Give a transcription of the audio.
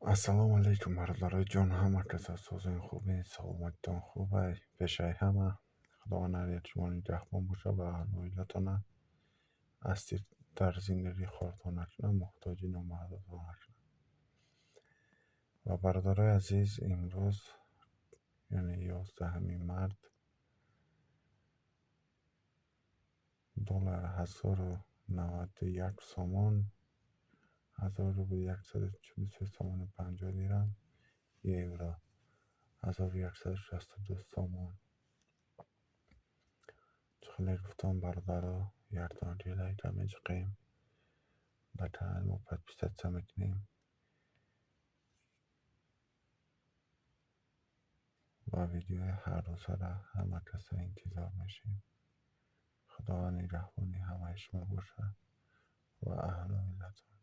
Assalomu alaykum birodarlar jon, hamma so'zing خوبه، سلامتتان خوبه، پیشه همه. خدا نهایت شما نگهبان باشه و اهل و عیلتان هستید در زندگی خودتان نکنه، محتاجی نامحدودتان نکنه. و برادرای عزیز، امروز یعنی 11 مرد دلار 1091 سومون 1143 سومون 50 دیرم، یورو 1162 سومون. خیلی گفتم برادرها یardımcı لایک قیم و کانال رو подписаться میکنیم و ویدیو هر روزه را همه کسا انتظار میشیم. خدا نگهبانی همه شما باشه و اهل و ملت.